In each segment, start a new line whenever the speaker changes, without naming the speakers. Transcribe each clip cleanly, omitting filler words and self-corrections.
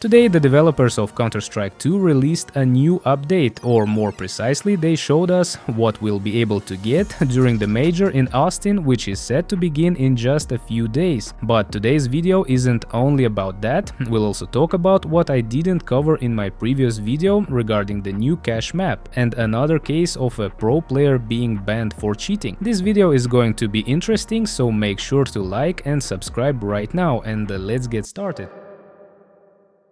Today the developers of Counter-Strike 2 released a new update, or more precisely they showed us what we'll be able to get during the Major in Austin, which is set to begin in just a few days. But today's video isn't only about that, we'll also talk about what I didn't cover in my previous video regarding the new cache map and another case of a pro player being banned for cheating. This video is going to be interesting, so make sure to like and subscribe right now, and let's get started.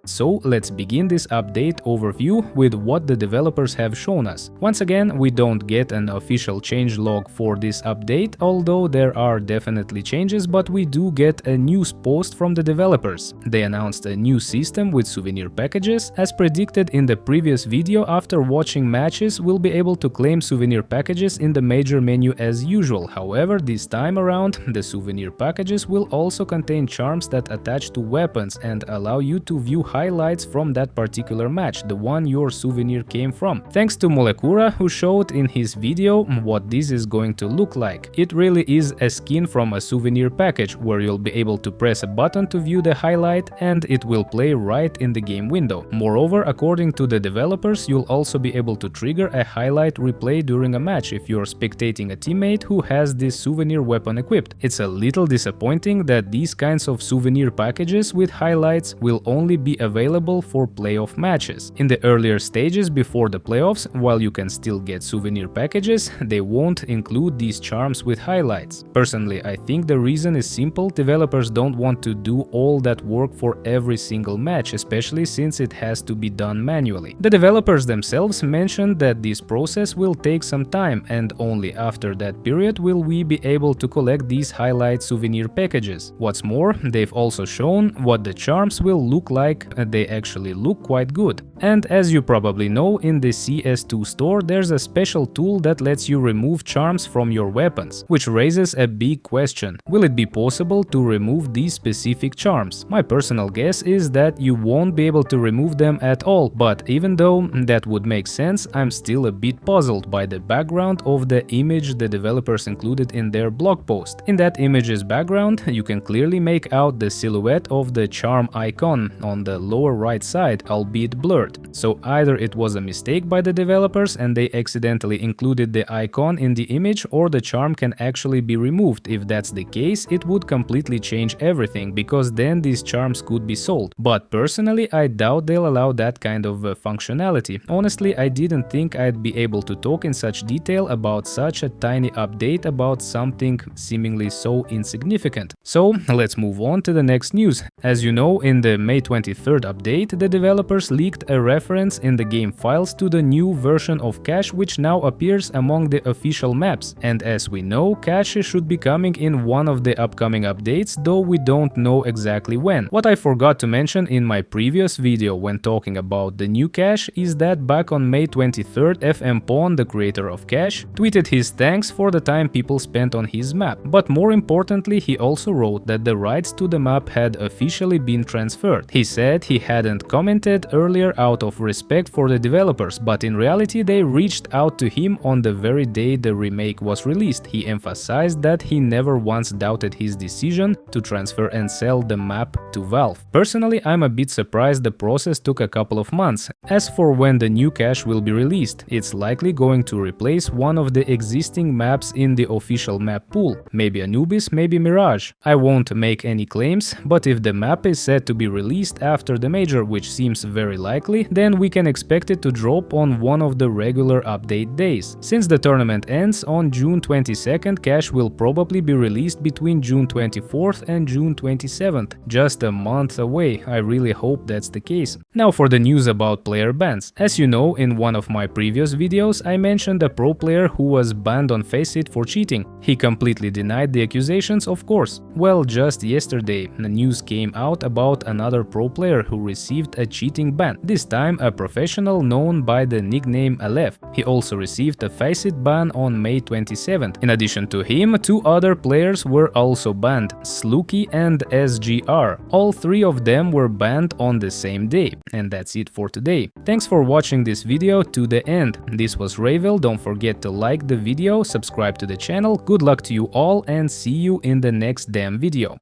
So let's begin this update overview with what the developers have shown us. Once again, we don't get an official change log for this update, although there are definitely changes, but we do get a news post from the developers. They announced a new system with souvenir packages. As predicted in the previous video, after watching matches, we'll be able to claim souvenir packages in the major menu as usual. However, this time around, the souvenir packages will also contain charms that attach to weapons and allow you to view highlights from that particular match, the one your souvenir came from. Thanks to Molekura, who showed in his video what this is going to look like. It really is a skin from a souvenir package, where you'll be able to press a button to view the highlight and it will play right in the game window. Moreover, according to the developers, you'll also be able to trigger a highlight replay during a match if you're spectating a teammate who has this souvenir weapon equipped. It's a little disappointing that these kinds of souvenir packages with highlights will only be available for playoff matches. In the earlier stages before the playoffs, while you can still get souvenir packages, they won't include these charms with highlights. Personally, I think the reason is simple: developers don't want to do all that work for every single match, especially since it has to be done manually. The developers themselves mentioned that this process will take some time, and only after that period will we be able to collect these highlight souvenir packages. What's more, they've also shown what the charms will look like. They actually look quite good. And as you probably know, in the CS2 store there's a special tool that lets you remove charms from your weapons, which raises a big question: will it be possible to remove these specific charms? My personal guess is that you won't be able to remove them at all, but even though that would make sense, I'm still a bit puzzled by the background of the image the developers included in their blog post. In that image's background, you can clearly make out the silhouette of the charm icon on the lower right side, albeit blurred. So either it was a mistake by the developers and they accidentally included the icon in the image, or the charm can actually be removed. If that's the case, it would completely change everything, because then these charms could be sold. But personally, I doubt they'll allow that kind of functionality. Honestly, I didn't think I'd be able to talk in such detail about such a tiny update about something seemingly so insignificant. So let's move on to the next news. As you know, in the May 23rd update, the developers leaked a reference in the game files to the new version of cache, which now appears among the official maps. And as we know, cache should be coming in one of the upcoming updates, though we don't know exactly when. What I forgot to mention in my previous video when talking about the new cache is that back on May 23rd, FM Pawn, the creator of cache, tweeted his thanks for the time people spent on his map. But more importantly, he also wrote that the rights to the map had officially been transferred. He said he hadn't commented earlier out of respect for the developers, but in reality they reached out to him on the very day the remake was released. He emphasized that he never once doubted his decision to transfer and sell the map to Valve. Personally, I'm a bit surprised the process took a couple of months. As for when the new cache will be released, it's likely going to replace one of the existing maps in the official map pool. Maybe Anubis, maybe Mirage. I won't make any claims, but if the map is set to be released after the Major, which seems very likely, then we can expect it to drop on one of the regular update days. Since the tournament ends on June 22nd, cache will probably be released between June 24th and June 27th, just a month away. I really hope that's the case. Now for the news about player bans. As you know, in one of my previous videos I mentioned a pro player who was banned on FACEIT for cheating. He completely denied the accusations, of course. Well, just yesterday, the news came out about another pro player who received a cheating ban, this time a professional known by the nickname Aleph. He also received a FACEIT ban on May 27th. In addition to him, two other players were also banned, Sluky and SGR. All three of them were banned on the same day. And that's it for today. Thanks for watching this video to the end. This was Ravel. Don't forget to like the video, subscribe to the channel. Good luck to you all and see you in the next damn video.